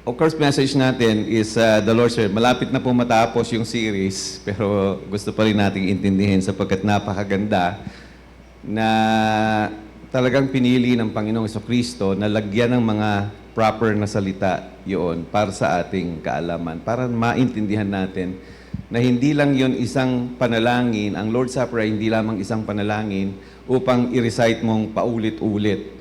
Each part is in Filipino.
Of course, message natin is the Lord's Prayer. Malapit na po matapos yung series, pero gusto pa rin nating intindihin sapagkat napakaganda na talagang pinili ng Panginoong Jesucristo na lagyan ng mga proper na salita yun para sa ating kaalaman, para maintindihan natin na hindi lang yon isang panalangin, ang Lord's Supper ay hindi lamang isang panalangin upang i-recite mong paulit-ulit.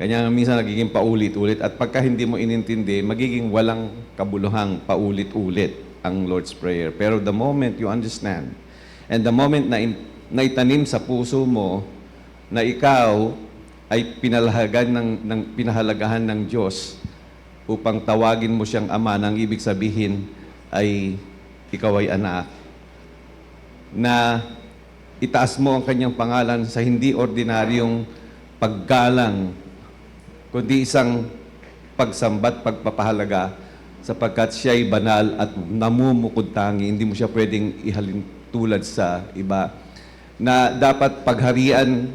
Kanya minsan nagiging paulit-ulit at pagka hindi mo inintindi, magiging walang kabuluhang paulit-ulit ang Lord's Prayer. Pero the moment you understand and the moment na itanim sa puso mo na ikaw ay pinahalagahan ng Diyos upang tawagin mo siyang Ama, nang ibig sabihin ay ikaw ay anak, na itaas mo ang kanyang pangalan sa hindi ordinaryong paggalang, kundi isang pagsambat, pagpapahalaga, sapagkat siya ay banal at namumukod-tangi. Hindi mo siya pwedeng ihalin tulad sa iba. Na dapat pagharian,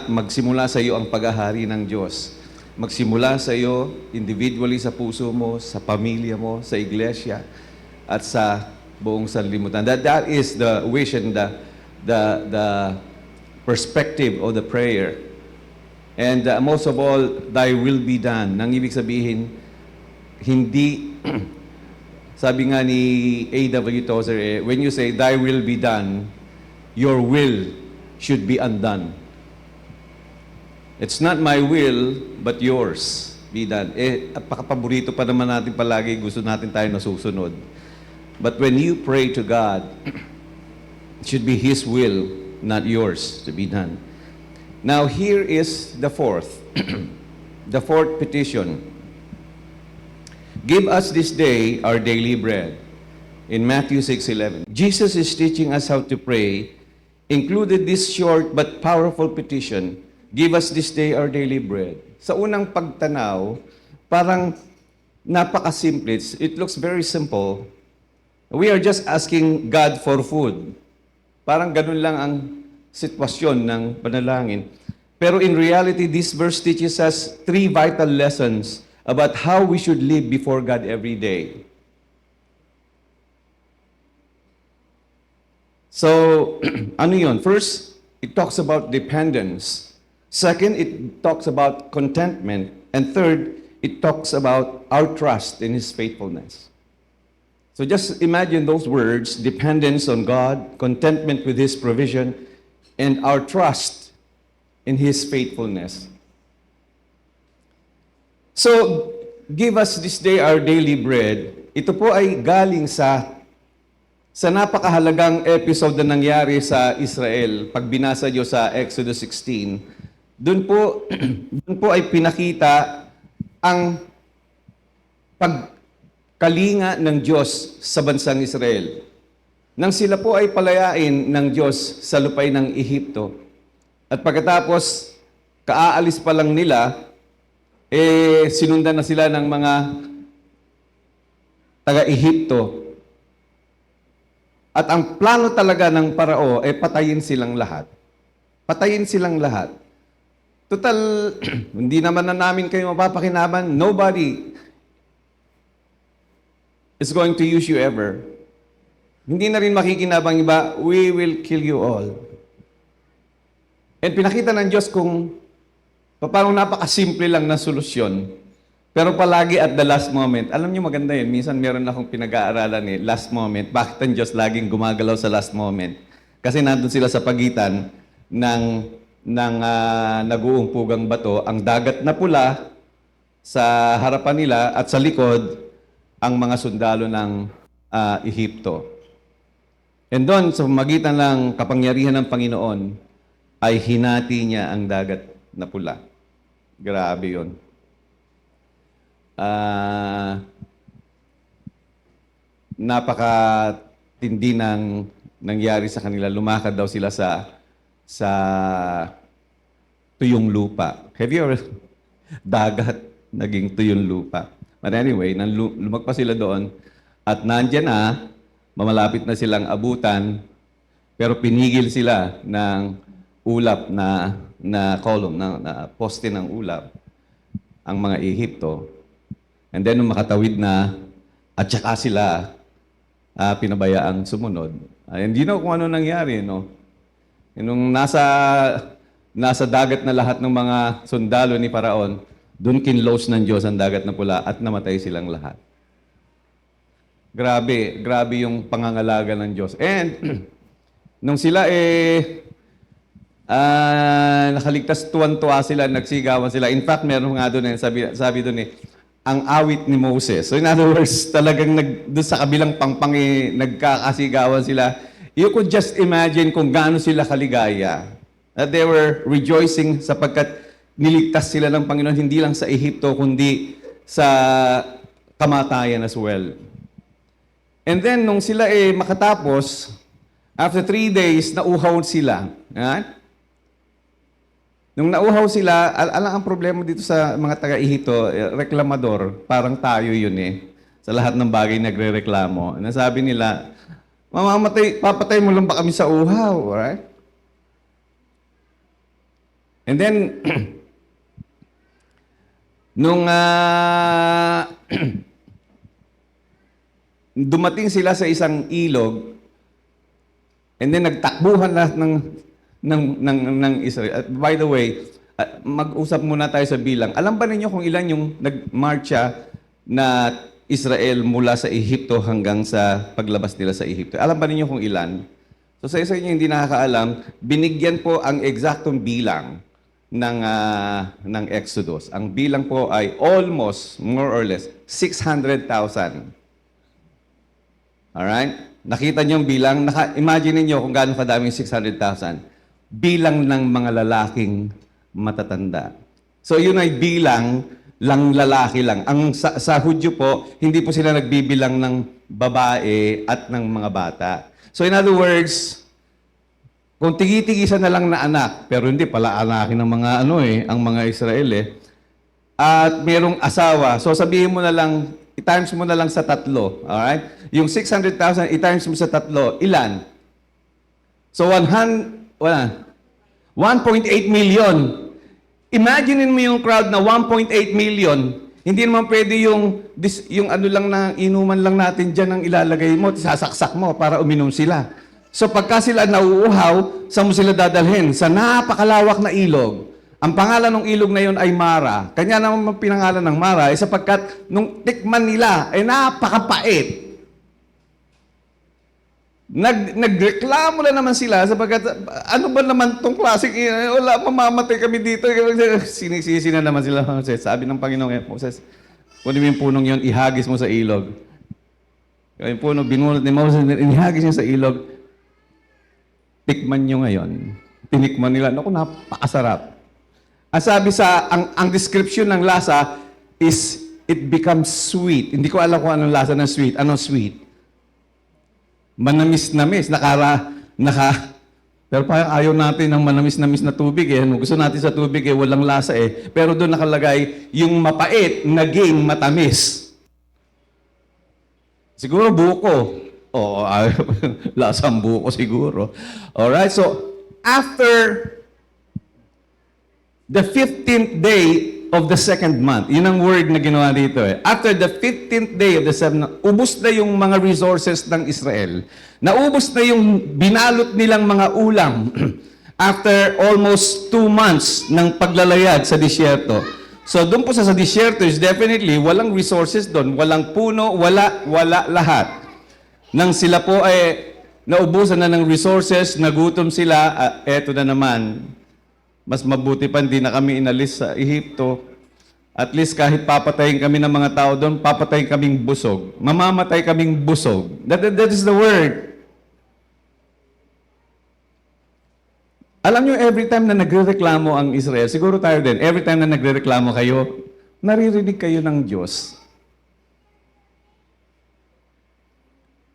magsimula sa iyo ang paghahari ng Diyos. Magsimula sa iyo individually sa puso mo, sa pamilya mo, sa iglesia, at sa buong sanlibutan. That is the wish and the perspective of the prayer. And most of all, thy will be done. Nang ibig sabihin, hindi, sabi nga ni A.W. Tozer, when you say, thy will be done, your will should be undone. It's not my will, but yours be done. Paborito pa naman natin palagi, gusto natin tayo nasusunod. But when you pray to God, it should be His will, not yours, to be done. Now, here is the fourth, the fourth petition. Give us this day our daily bread. In Matthew 6:11. Jesus is teaching us how to pray, included this short but powerful petition, give us this day our daily bread. Sa unang pagtanaw, parang napakasimple. It looks very simple. We are just asking God for food. Parang ganun lang ang sitwasyon ng panalangin. Pero in reality, this verse teaches us three vital lessons about how we should live before God every day. So, ano yun? First, it talks about dependence. Second, it talks about contentment. And third, it talks about our trust in His faithfulness. So just imagine those words, dependence on God, contentment with His provision, and our trust in His faithfulness. So, give us this day our daily bread. Ito po ay galing sa napakahalagang episode na nangyari sa Israel. Pag binasa nyo sa Exodus 16, doon po ay pinakita ang pagkalinga ng Diyos sa bansang Israel. Nang sila po ay palayain ng Diyos sa lupay ng Ehipto. At pagkatapos, kaaalis pa lang nila, sinundan na sila ng mga taga-Ehipto. At ang plano talaga ng Parao ay patayin silang lahat. Patayin silang lahat. Total, hindi naman na namin kayo mapapakinaban. Nobody is going to use you ever. Hindi na rin makikinabang iba, we will kill you all. And pinakita ng Diyos kung paano napakasimple lang na solusyon. Pero palagi at the last moment, alam niyo maganda yun, minsan meron akong pinag-aaralan last moment. Bakit ang Diyos laging gumagalaw sa last moment? Kasi nandun sila sa pagitan ng nag-uumpugang bato, ang dagat na pula sa harapan nila at sa likod, ang mga sundalo ng Ehipto. And doon, sa magitan ng kapangyarihan ng Panginoon, ay hinati niya ang dagat na pula. Grabe yun. Napakatindi ng nangyari sa kanila. Lumakad daw sila sa tuyong lupa. Have you ever, dagat, naging tuyong lupa. But anyway, lumagpas sila doon at nandyan na, mamalapit na silang abutan, pero pinigil sila ng ulap na column, na poste ng ulap, ang mga Ehipto. And then, nung makatawid na, at saka sila pinabayaang sumunod. And you know kung ano nangyari, no? Nung nasa dagat na lahat ng mga sundalo ni Paraon, doon kinlos ng Diyos ang dagat na pula at namatay silang lahat. Grabe yung pangangalaga ng Diyos. And nung sila nakaligtas, tuwan-tuwa sila, nagsigawan sila. In fact, meron nga doon, sabi doon ang awit ni Moses. So in other words, talagang doon sa kabilang pangpang nagkakasigawan sila. You could just imagine kung gaano sila kaligaya. That they were rejoicing sapagkat niligtas sila ng Panginoon hindi lang sa Ehipto, kundi sa kamatayan as well. And then, nung sila makatapos, after 3 days, nauhaw sila. Nung nauhaw sila, alam ang problema dito sa mga taga-Ehipto, reklamador, parang tayo yun sa lahat ng bagay nagre-reklamo. Nasabi nila, papatay mo lang ba kami sa uhaw, right? And then, nung dumating sila sa isang ilog, and then nagtakbuhan lahat ng Israel. By the way, mag-usap muna tayo sa bilang. Alam ba ninyo kung ilan yung nagmarcha na Israel mula sa Ehipto hanggang sa paglabas nila sa Ehipto? Alam ba ninyo kung ilan? So sa isa inyo hindi nakakaalam, binigyan po ang eksaktong bilang ng Exodus. Ang bilang po ay almost, more or less, 600,000. Alright? Nakita niyo yung bilang? Imagine niyo kung gaano kadaming 600,000. Bilang ng mga lalaking matatanda. So yun ay bilang lang lalaki lang. Ang sa Hudyo po, hindi po sila nagbibilang ng babae at ng mga bata. So in other words, kung tigi-tigisan na lang na anak, pero hindi pala anakin ng mga ang mga Israel at merong asawa. So sabihin mo na lang, i-times mo na lang sa 3. Alright? Yung 600,000, i-times mo sa 3, ilan? So 1.8 million. Imagine mo yung crowd na 1.8 million. Hindi naman pwede yung ano lang na inuman lang natin dyan ang ilalagay mo, sasaksak mo para uminom sila. So pagka sila nauuhaw, saan mo sila dadalhin? Sa napakalawak na ilog. Ang pangalan ng ilog na yon ay Mara. Kanya naman pinangalan ng Mara sapagkat nung tikman nila ay napakapait. Nagreklamo na naman sila sapagkat ano ba naman tong klaseng wala, mamamatay kami dito. Sinisisi na naman sila. Sabi ng Panginoon, Moses, kunin mo yung punong yon, ihagis mo sa ilog. Yung puno, binunot ni Moses, ihagis niya sa ilog. Tikman nyo ngayon. Tinikman nila. Naku, napakasarap. Ang sabi ang description ng lasa is, it becomes sweet. Hindi ko alam kung anong lasa ng sweet. Anong sweet? Manamis-namis. Pero parang ayaw natin ng manamis-namis na tubig Gusto natin sa tubig walang lasa Pero doon nakalagay, yung mapait, naging matamis. Siguro buko. Oo, lasang buko siguro. Alright, so after the 15th day of the 2nd month, yun ang word na ginawa dito After the 15th day of the 7th month, ubos na yung mga resources ng Israel. Naubos na yung binalot nilang mga ulam after almost 2 months ng paglalayag sa disyerto. So doon po sa disyerto is definitely walang resources doon, walang puno, wala lahat. Nang sila po ay naubusan na ng resources, nagutom sila, eto na naman, mas mabuti pa hindi na kami inalis sa Ehipto. At least kahit papatayin kami ng mga tao doon, papatayin kaming busog. Mamamatay kaming busog. That is the word. Alam nyo, every time na nagrereklamo ang Israel, siguro tayo din, every time na nagrereklamo kayo, naririnig kayo ng Diyos.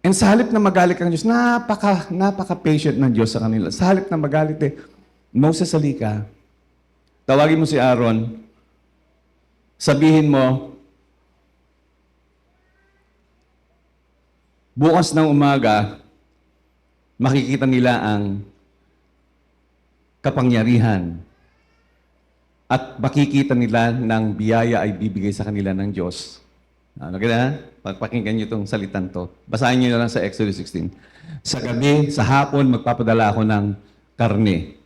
And sa halip na magalit ang Diyos, napaka-patient ng Diyos sa kanila. Sa halip na magalit Moses, halika. tawagin mo si Aaron, sabihin mo, bukas ng umaga, makikita nila ang kapangyarihan at makikita nila ng biyaya ay bibigay sa kanila ng Diyos. Ano kaya? Pagpakinggan niyo itong salitan to. Basahin niyo na lang sa Exodus 16. Sa gabi, sa hapon, magpapadala ako ng karne.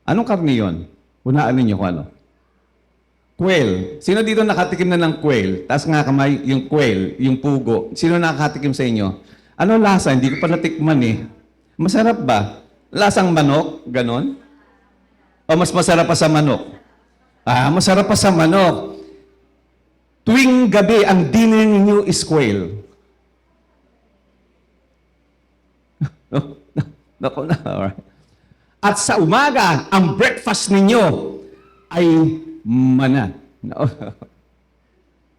Anong karne yon? Unaan ninyo kung ano. Quail. Sino dito nakatikim na ng quail? Taas nga kamay, yung quail, yung pugo. Sino nakatikim sa inyo? Ano lasa? Hindi ko pa natikman eh. Masarap ba? Lasang manok? Ganon? O mas masarap pa sa manok? Masarap pa sa manok. Tuwing gabi, ang dinner ninyo is quail. Naku na. Alright. At sa umaga, ang breakfast ninyo ay mana.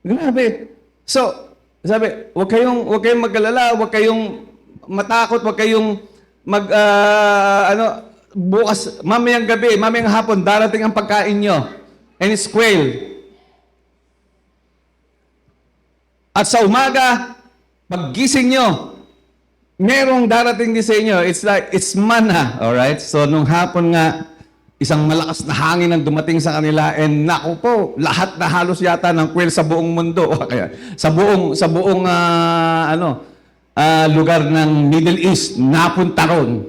Grabe. So, sabi, huwag kayong mag-alala, huwag kayong matakot, huwag kayong bukas, mamayang gabi, mamayang hapon, darating ang pagkain nyo. And it's quail. At sa umaga, paggising nyo, merong darating din sa inyo. It's manna. Alright? So, nung hapon nga, isang malakas na hangin ang dumating sa kanila and naku po, lahat na halos yata ng quail sa buong mundo. Kaya, sa buong lugar ng Middle East, napunta ron.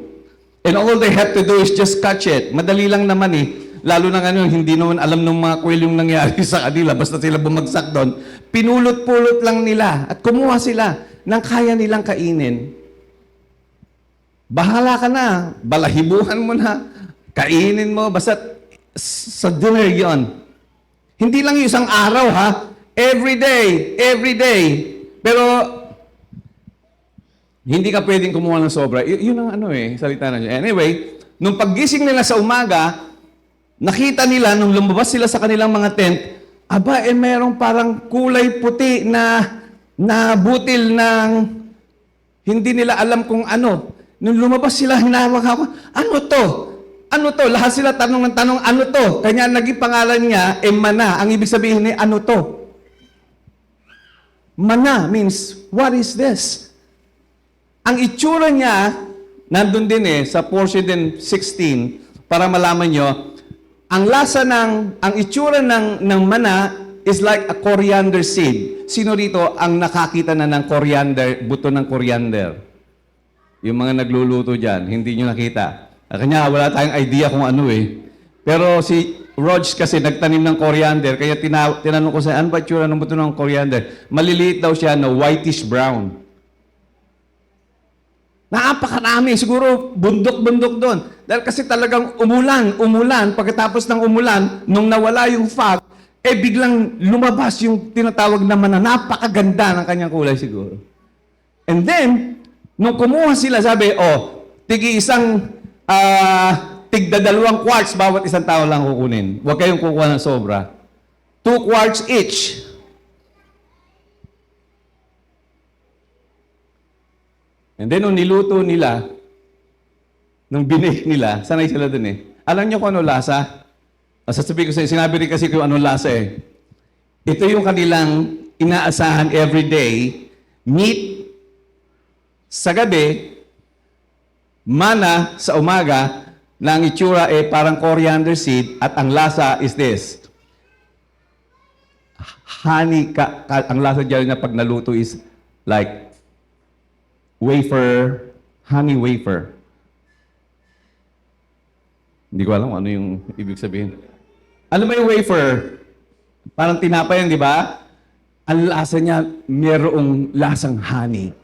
And all they have to do is just catch it. Madali lang naman eh. Lalo na ngayon, hindi naman alam ng mga quail yung nangyari sa kanila. Basta sila bumagsak doon. Pinulot-pulot lang nila at kumuha sila ng kaya nilang kainin. Bahala ka na. Balahibuhan mo na. Kainin mo. Basta sa dinner yon. Hindi lang yung isang araw ha. Every day. Every day. Pero hindi ka pwedeng kumuha ng sobra. Yun ang salita na niya. Anyway, nung paggising nila sa umaga, nakita nila, nung lumabas sila sa kanilang mga tent, merong parang kulay puti na butil ng hindi nila alam kung ano. Nung lumabas sila, hinawak-hawak, ano to? Ano to? Lahat sila tanong ng tanong, ano to? Kanya naging pangalan niya, mana. Ang ibig sabihin ni ano to? Mana means, what is this? Ang itsura niya, nandun din sa portion din 16, para malaman nyo, ang itsura ng mana is like a coriander seed. Sino rito ang nakakita na ng coriander, buto ng coriander? Yung mga nagluluto dyan, hindi nyo nakita. Kanya wala tayong idea kung ano eh. Pero si Rog kasi nagtanim ng coriander, kaya tinanong ko sa ano ba itsura ng buto ng coriander? Maliliit daw siya na whitish brown. Napakarami, siguro bundok-bundok doon. Dahil kasi talagang umulan. Pagkatapos ng umulan, nung nawala yung fog, biglang lumabas yung tinatawag na mana. Napakaganda ng kanyang kulay siguro. And then, nung kumuha sila, sabi, tigda 2 quarts, bawat isang tao lang kukunin. Huwag kayong kukuha ng sobra. 2 quarts each. And then, nung niluto nila, nung binake nila, sanay sila dun eh. Alam niyo kung ano lasa? Sasabihin ko sa sinabi rin kasi kung ano lasa eh. Ito yung kanilang inaasahan everyday. Meat sa gabi, mana sa umaga, na ang itsura parang coriander seed, at ang lasa is this. Honey, ang lasa dyan na pag naluto is like wafer, honey wafer. Hindi ko alam ano yung ibig sabihin. Ano ba yung wafer? Parang tinapay yan, di ba? Ang lasa niya, merong lasang honey.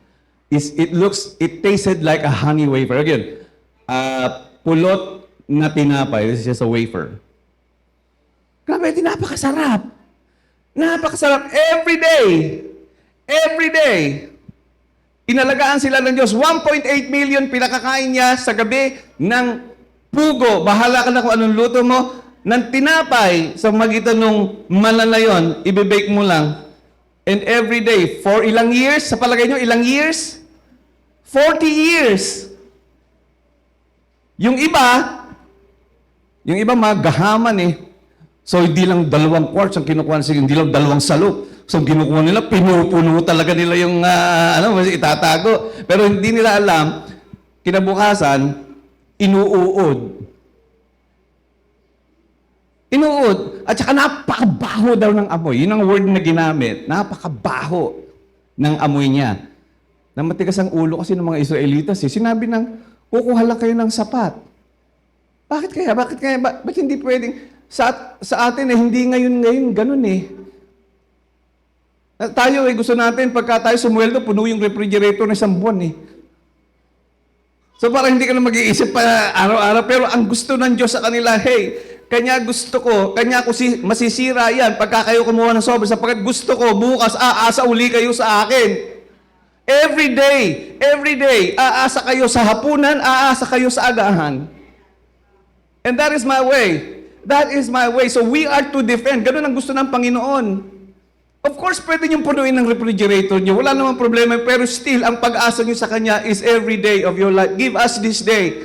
It tasted like a honey wafer. Again, pulot na tinapay. This is just a wafer. Grabe, napakasarap. Napakasarap. Every day. Every day. Inalagaan sila ng Diyos. 1.8 million pinakakain niya sa gabi ng pugo. Bahala ka na kung anong luto mo. Ng tinapay sa magitan ng mana na yun, ibibake mo lang. And every day, for ilang years? Sa palagay nyo, ilang years? 40 years. Yung iba magahaman So, hindi lang 2 quarts ang kinukuha nila, hindi lang 2 salop. So, kinukuha nila, pinupuno talaga nila yung itatago. Pero hindi nila alam, kinabukasan, inuuod. Inuud. At saka napakabaho daw ng amoy. Yun ang word na ginamit. Napakabaho ng amoy niya. Na matigas ang ulo kasi ng mga Israelitas. Sinabi ng, kukuha lang kayo ng sapat. Bakit kaya? Bakit kaya? Ba't hindi pwedeng? Sa atin hindi ngayon ganun eh. Tayo gusto natin, pagka tayo sumweldo, puno yung refrigerator ng isang buwan eh. So parang hindi ka na mag-iisip pa araw-araw. Pero ang gusto ng Diyos sa kanila, hey, kanya gusto ko, kanya ko masisira yan pagka kayo kumuha ng sobra sapagkat gusto ko, bukas aasa uli kayo sa akin. Every day, aasa kayo sa hapunan, aasa kayo sa agahan. And that is my way. That is my way. So we are to defend. Ganun ang gusto ng Panginoon. Of course, pwede niyong punuin ng refrigerator niyo. Wala namang problema. Pero still, ang pag-asa niyo sa Kanya is every day of your life. Give us this day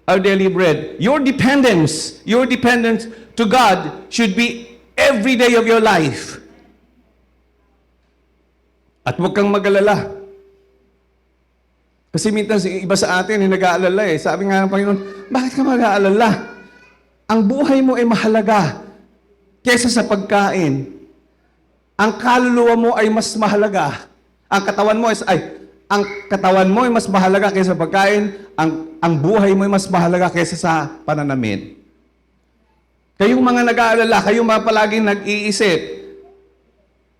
our daily bread. Your dependence to God should be every day of your life. At huwag kang mag-alala. Kasi minsan iba sa atin nag-aalala eh. Sabi nga ng Panginoon, bakit ka mag-aalala? Ang buhay mo ay mahalaga kesa sa pagkain. Ang kaluluwa mo ay mas mahalaga. Ang katawan mo ay mas mahalaga kaysa pagkain. Ang buhay mo ay mas mahalaga kaysa sa pananamit. Kayong mga nag-aalala, kayong mga palaging nag-iisip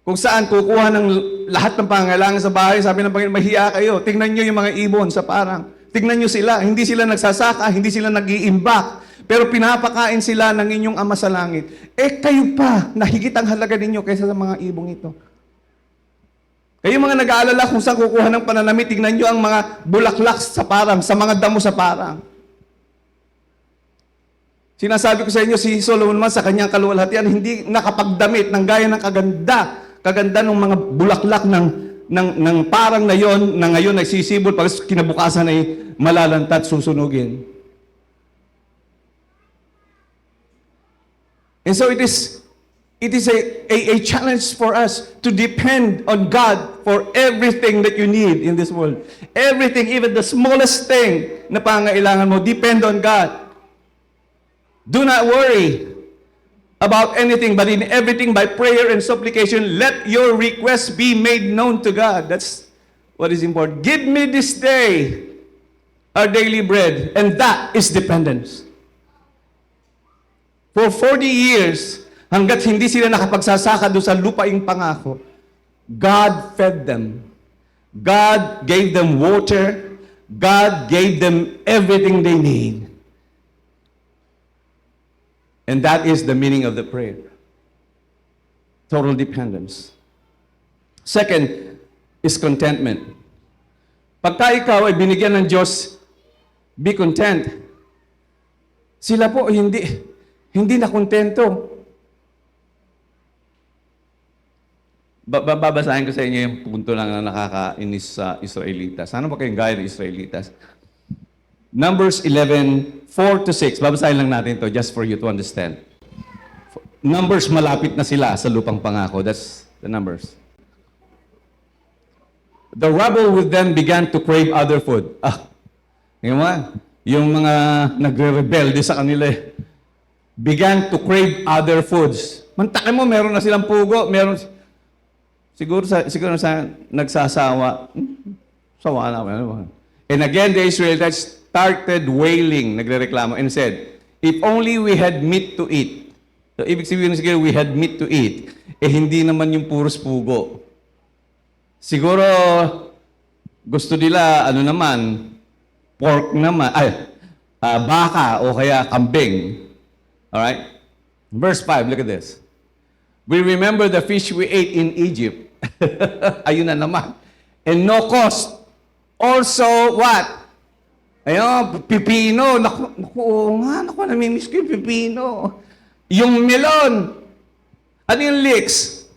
kung saan kukuha ng lahat ng pangangailangan sa bahay, sabi ng Panginoon, mahiya kayo. Tingnan nyo yung mga ibon sa parang. Tingnan nyo sila. Hindi sila nagsasaka, hindi sila nag-iimbak. Pero pinapakain sila ng inyong Ama sa langit. Kayo pa, nahigit ang halaga ninyo kaysa sa mga ibong ito. Kayo mga nag-aalala kung saan kukuha ng pananamit, tingnan nyo ang mga bulaklak sa parang, sa mga damo sa parang. Sinasabi ko sa inyo, si Solomon man sa kanyang kaluwalhatian, hindi nakapagdamit ng gaya ng kaganda ng mga bulaklak ng parang na yon, na ngayon ay sisibol, pag kinabukasan ay malalantad, susunugin. And so it is a challenge for us to depend on God for everything that you need in this world. Everything, even the smallest thing na pangailangan mo, depend on God. Do not worry about anything, but in everything by prayer and supplication, let your requests be made known to God. That's what is important. Give me this day our daily bread, and that is dependence. For 40 years, hanggat hindi sila nakapagsasaka doon sa lupaing pangako, God fed them. God gave them water. God gave them everything they need. And that is the meaning of the prayer. Total dependence. Second is contentment. Pagka ikaw ay binigyan ng Diyos, be content. Sila po hindi na kontento. Babasahin ko sa inyo yung punto lang na nakakainis sa Israelitas. Ano ba kayong gaya ng Israelitas? Numbers 11:4-6. Babasahin lang natin to just for you to understand. Numbers, malapit na sila sa lupang pangako. That's the Numbers. The rebel with them began to crave other food. Yung mga nagre-rebelde sa kanila began to crave other foods. Mantakin mo, meron na silang pugo, meron siguro sa nagsasawa. Sawa na. And again, the Israelites started wailing, nagrereklamo, and said, if only we had meat to eat. So, ibig sabihin siguro, we had meat to eat. Hindi naman yung puros pugo. Siguro, gusto nila, pork naman, baka o kaya kambing. Alright? Verse 5, look at this. We remember the fish we ate in Egypt. Ayun na naman. And no cost. Also, what? Ayun, pipino. Naku, namimiss ko yung pipino. Yung melon. Ano yung leeks?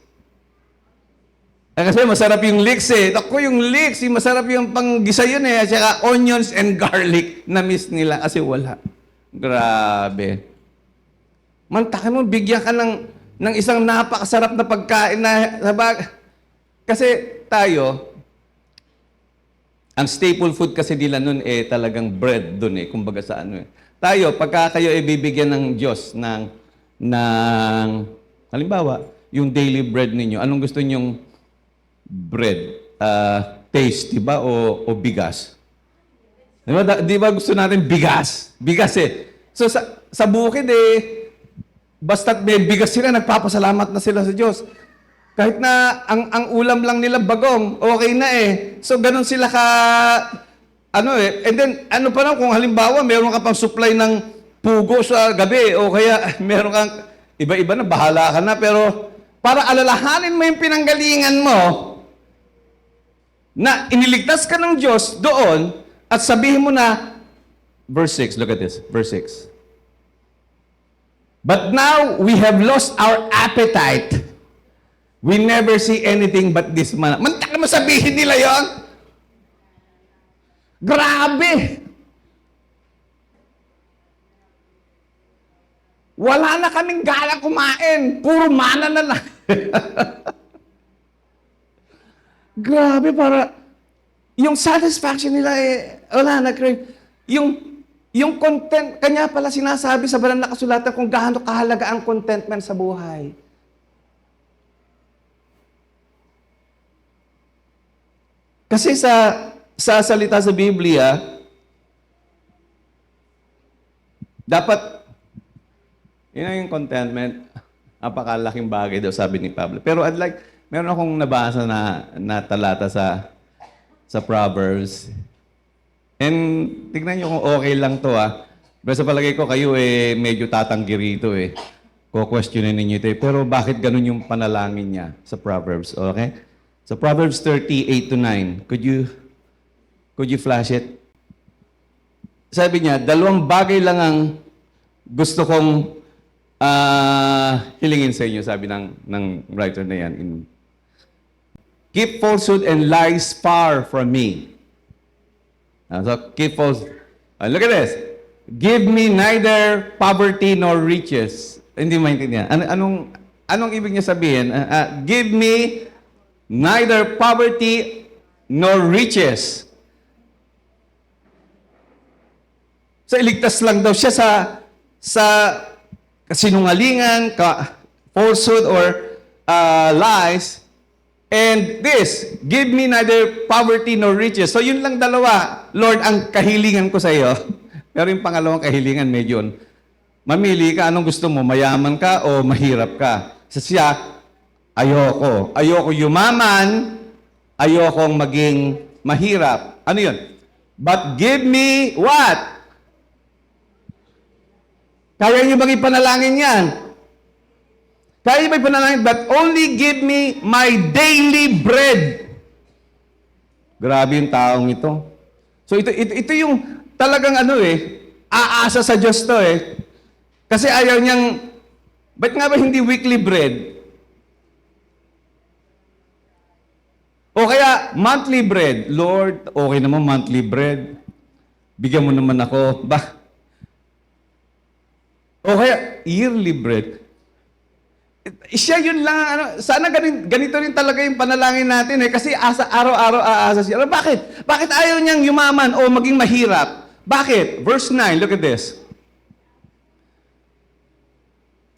Kasi masarap yung leeks eh. Naku, yung leeks, masarap yung panggisa yun eh. At saka onions and garlic. Na-miss nila kasi wala. Grabe. Mantakin mo, bigyan ka ng isang napakasarap na pagkain na kasi tayo, ang staple food kasi nila nun talagang bread dun kumbaga sa ano Tayo, pagka kayo bibigyan ng Diyos ng halimbawa, yung daily bread ninyo, anong gusto nyong bread? Tasty ba o bigas? Di ba gusto natin bigas? Bigas So sa bukid basta't may bigas sila, nagpapasalamat na sila sa Diyos. Kahit na ang ulam lang nila bagong, okay na So ganun sila and then pa lang kung halimbawa meron ka pang supply ng pugo sa gabi o kaya meron kang iba-iba na, bahala ka na, pero para alalahanin mo yung pinanggalingan mo na iniligtas ka ng Diyos doon at sabihin mo na, verse 6, look at this, verse 6. But now we have lost our appetite. We never see anything but this manna. Mantak na masabihin nila yon. Grabe! Wala na kaming gana kumain. Puro mana na lang. Grabe, para yung satisfaction nila wala na, crave. Yung content, kanya pala sinasabi sa banal na kasulatan kung gaano kahalaga ang contentment sa buhay. Kasi sa salita sa Biblia, dapat, yun yung contentment, napakalaking bagay daw, sabi ni Pablo. Pero meron akong nabasa na talata sa Proverbs. And tignan nyo kung okay lang to Pero sa palagay ko, kayo medyo tatanggi rito Ko-questionin ninyo ito Pero bakit ganun yung panalangin niya sa Proverbs? Okay? So Proverbs 30:8-9. Could you flash it? Sabi niya, 2 bagay lang ang gusto kong hilingin sa inyo, sabi ng writer na yan. Keep falsehood and lies far from me. So, keep falsehood. Look at this. Give me neither poverty nor riches. Hindi maintindihan. Anong ibig niya sabihin? Give me neither poverty nor riches. So, iligtas lang daw siya sa kasinungalingan, falsehood, or lies. And this, give me neither poverty nor riches. So, yun lang dalawa. Lord, ang kahilingan ko sa iyo. Pero yung pangalawang kahilingan, medyo, mamili ka, anong gusto mo? Mayaman ka o mahirap ka? Sa siya, ayoko. Ayoko yumaman, ayokong maging mahirap. Ano yun? But give me what? Kaya niyo bang ipanalangin yan? Kaya niyo ba ipanalangin? But only give me my daily bread. Grabe yung taong ito. So ito yung talagang aasa sa Diyos to Kasi ayaw niyang, ba't nga ba hindi weekly bread? O kaya monthly bread. Lord, okay naman monthly bread. Bigyan mo naman ako. O kaya, yearly bread. Siya yun lang, sana ganito rin talaga yung panalangin natin kasi araw-araw aasa siya. Bakit? Bakit ayaw niyang yumaman o maging mahirap? Bakit? Verse 9, look at this.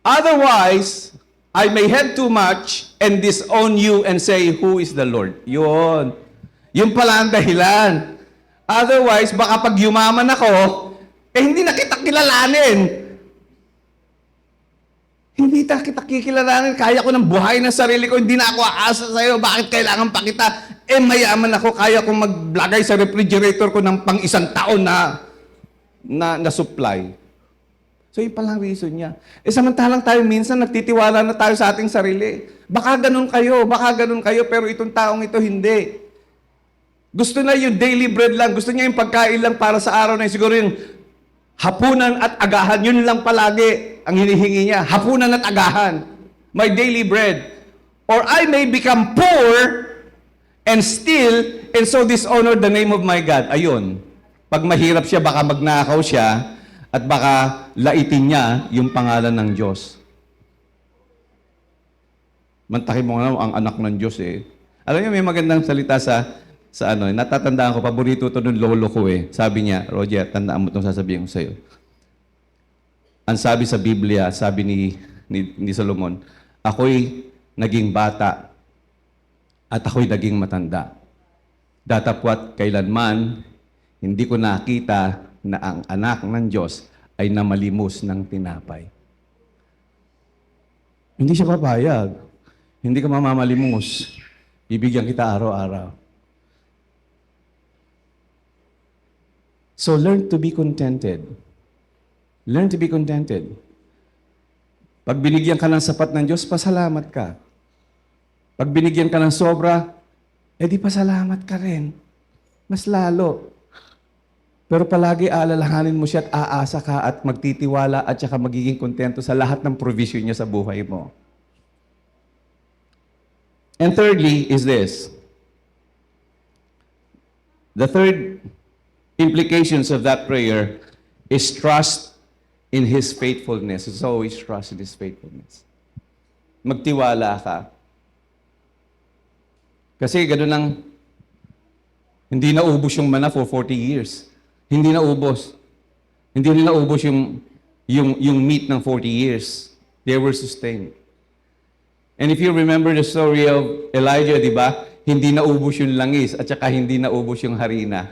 Otherwise, I may have too much and disown you and say, who is the Lord? Yun. Yun pala ang dahilan. Otherwise, baka pag yumaman ako, hindi na kita kilalanin. Hindi na kita kikilalanin. Kaya ko ng buhay ng sarili ko. Hindi na ako aasa sa'yo. Bakit kailangan pa kita? Mayaman ako. Kaya kong maglagay sa refrigerator ko ng pang 1 taon na supply. So, yun palang reason niya. Samantalang tayo minsan nagtitiwala na tayo sa ating sarili. Baka ganun kayo, pero itong taong ito hindi. Gusto na yung daily bread lang. Gusto niya yung pagkain lang para sa araw na yun. Siguro yung hapunan at agahan, yun lang palagi ang hinihingi niya. Hapunan at agahan. My daily bread. Or I may become poor and steal and so dishonor the name of my God. Ayun. Pag mahirap siya, baka magnakaw siya. At baka laitin niya yung pangalan ng Diyos. Mantakin mo nga ang anak ng Diyos eh. Alam niyo, may magandang salita sa ano, natatandaan ko, paborito to ng lolo ko eh. Sabi niya, Roger, tandaan mo itong sasabihin ko sa'yo. Ang sabi sa Biblia, sabi ni Solomon, ako'y naging bata at ako'y naging matanda. Datapwat kailanman, hindi ko nakita na ang anak ng Diyos ay namalimos ng tinapay. Hindi siya papayag. Hindi ka mamamalimos. Bibigyan kita araw-araw. So learn to be contented. Learn to be contented. Pag binigyan ka ng sapat ng Diyos, pasalamat ka. Pag binigyan ka ng sobra, edi pasalamat ka rin. Mas lalo. Pero palagi aalalahanin mo siya at aasa ka at magtitiwala at saka magiging kontento sa lahat ng provision niya sa buhay mo. And thirdly is this. The third implications of that prayer is trust in His faithfulness. It's always trust in His faithfulness. Magtiwala ka. Kasi gano'n lang, hindi naubos yung mana for 40 years. Hindi naubos. Hindi rin naubos yung meat ng 40 years. They were sustained. And if you remember the story of Elijah, di ba? Hindi naubos yung langis at saka hindi naubos yung harina.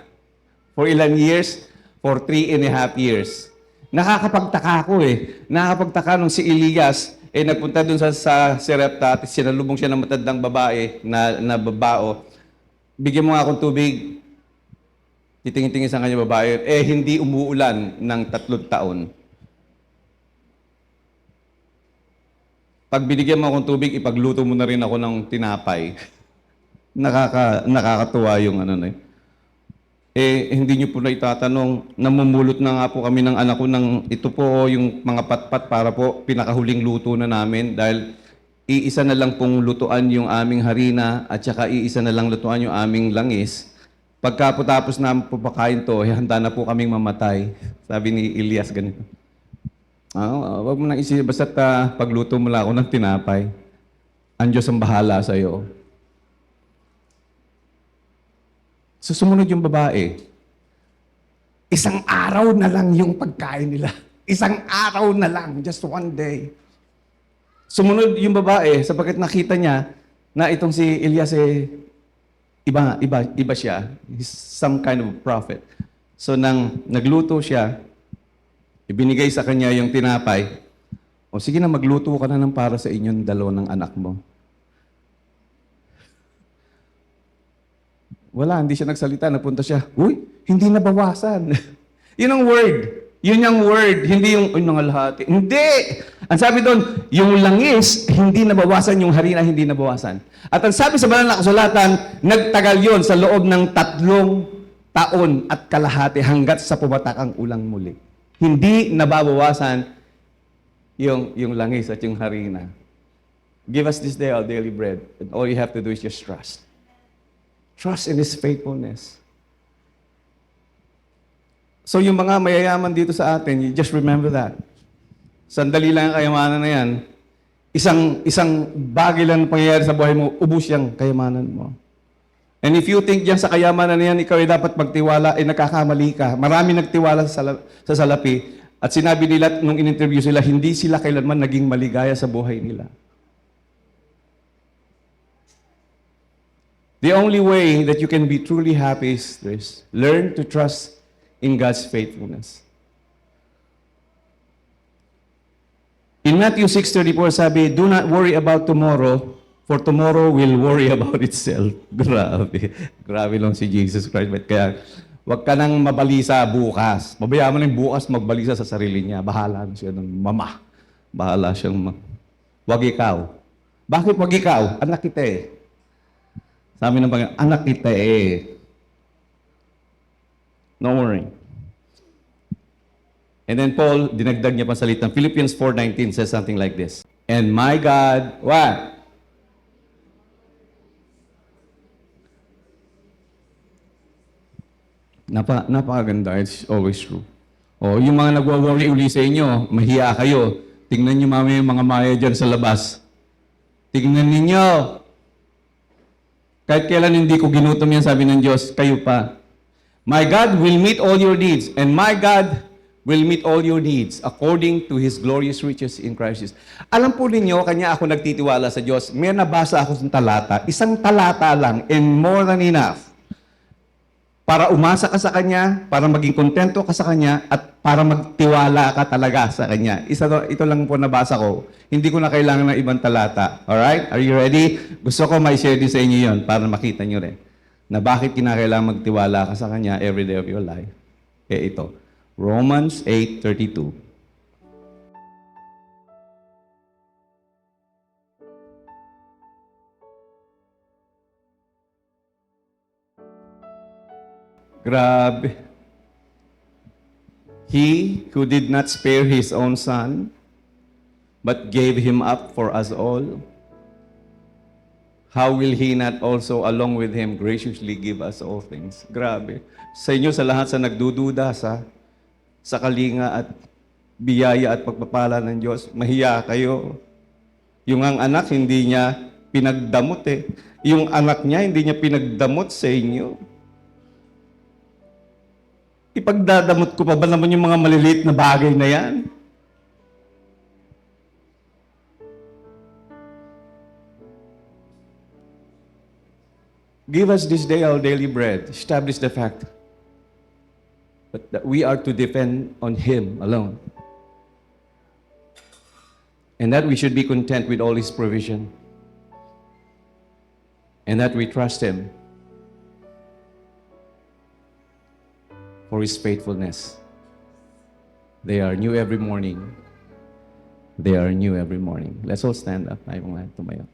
For ilan years? For 3.5 years. Nakakapagtaka ako eh. Nakakapagtaka nung si Elias, nagpunta dun sa Serepta at sinalubong siya ng matandang babae na babao. Bigyan mo nga akong tubig. Titingin-tingin sa kanya babae. Hindi umuulan ng 3 taon. Pag binigyan mo akong tubig, ipagluto mo na rin ako ng tinapay. Nakakatuwa yung ano na yun. Hindi niyo po na itatanong, namumulot na nga po kami ng anak ko ng ito po yung mga patpat para po pinakahuling luto na namin dahil iisa na lang pong lutuan yung aming harina at saka iisa na lang lutuan yung aming langis. Pagkapotapos namin po pakain to, handa na po kaming mamatay. Sabi ni Elias ganito. Wag mo nang isip, basta't pagluto mo lang ako ng tinapay. Ang Diyos ang bahala sa iyo. So, sumunod yung babae. Isang araw na lang yung pagkain nila. Isang araw na lang, just one day. Sumunod yung babae sapagkat nakita niya na itong si Elias iba siya. He's some kind of prophet. So, nang nagluto siya, ibinigay sa kanya yung tinapay. O sige na, magluto ka na ng para sa inyong dalawa ng anak mo. Wala, hindi siya nagsalita. Napunta siya, uy, hindi nabawasan. Yun ang word. Yun yung word. Hindi yung, nangalahati. Hindi! Ang sabi doon, yung langis, hindi nabawasan. Yung harina, hindi nabawasan. At ang sabi sa banal na kasulatan, nagtagal yon sa loob ng 3 taon at kalahati hanggat sa pumatak ang ulang muli. Hindi nababawasan yung langis at yung harina. Give us this day our daily bread. And all you have to do is just trust. Trust in His faithfulness. So yung mga mayayaman dito sa atin, you just remember that. Sandali lang ang kayamanan na yan. Isang bagay lang pangyayari sa buhay mo, ubus yung kayamanan mo. And if you think diyan sa kayamanan na yan, ikaw ay dapat magtiwala, nagkakamali ka. Marami nagtiwala sa salapi. At sinabi nila, nung in-interview sila, hindi sila kailanman naging maligaya sa buhay nila. The only way that you can be truly happy is this. Learn to trust in God's faithfulness. In Matthew 6:34, sabi, do not worry about tomorrow, for tomorrow will worry about itself. Grabe. Grabe lang si Jesus Christ. Kaya, wag ka nang mabalisa bukas. Mabayaan mo na yung bukas magbalisa sa sarili niya. Bahala na siya ng mama. Bahala siyang wag ikaw. Bakit wag ikaw? Anak kita eh. Sabi ng Panginoon, anak kita eh. No worry. And then Paul, dinagdag niya pa salitang Philippians 4:19 says something like this. And my God, what? Napakaganda. It's always true. O yung mga nagwa-worry uli sa inyo, mahiya kayo. Tingnan nyo mamaya yung mga maya dyan sa labas. Tingnan ninyo. Kahit kailan hindi ko ginutom yan, sabi ng Diyos, kayo pa. My God will meet all your needs, and my God will meet all your needs according to His glorious riches in Christ Jesus. Alam po ninyo, kanya ako nagtitiwala sa Diyos. May nabasa ako sa talata, isang talata lang, and more than enough. Para umasa ka sa Kanya, para maging kontento ka sa Kanya, at para magtiwala ka talaga sa Kanya. Ito lang po nabasa ko. Hindi ko na kailangan ng ibang talata. Alright? Are you ready? Gusto ko may share din sa inyo yon para makita nyo rin na bakit kinakailangan magtiwala ka sa Kanya every day of your life. Ito. Romans 8:32. Grabe. He who did not spare His own Son, but gave Him up for us all, how will He not also along with Him graciously give us all things? Grabe. Sa inyo, sa lahat sa nagdududa sa kalinga at biyaya at pagpapala ng Diyos, mahiya kayo. Yung ang anak, hindi niya pinagdamot eh. Yung anak niya, hindi niya pinagdamot sa inyo. Ipagdadamot ko pa ba naman yung mga maliliit na bagay na yan? Give us this day our daily bread. Establish the fact that we are to depend on Him alone. And that we should be content with all His provision. And that we trust Him for His faithfulness. They are new every morning. They are new every morning. Let's all stand up. Tayong lahat tumayo.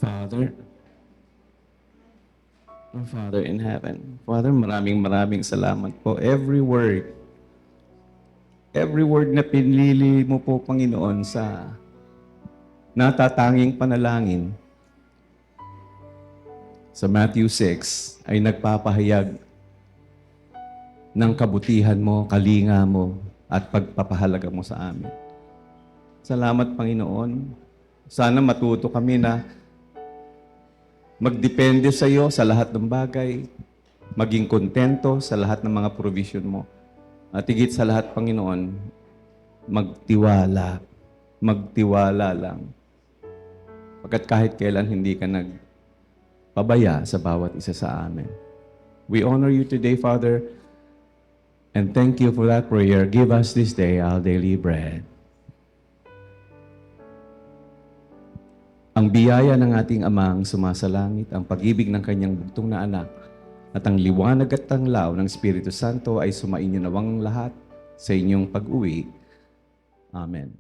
Father, our Father in heaven, Father, maraming salamat po. Every word na pinili mo po, Panginoon, sa natatanging panalangin sa Matthew 6 ay nagpapahayag ng kabutihan mo, kalinga mo, at pagpapahalaga mo sa amin. Salamat, Panginoon. Sana matuto kami na magdepende sa iyo sa lahat ng bagay, maging kontento sa lahat ng mga provision mo. At higit sa lahat, Panginoon, magtiwala. Magtiwala lang. Pagkat kahit kailan hindi ka nagpabaya sa bawat isa sa amin. We honor you today, Father, and thank you for that prayer. Give us this day our daily bread. Ang biyaya ng ating Amang sumasalangit, ang pag-ibig ng kanyang bugtong na anak, at ang liwanag at tanglaw ng Espiritu Santo ay sumainyo nawang lahat sa inyong pag-uwi. Amen.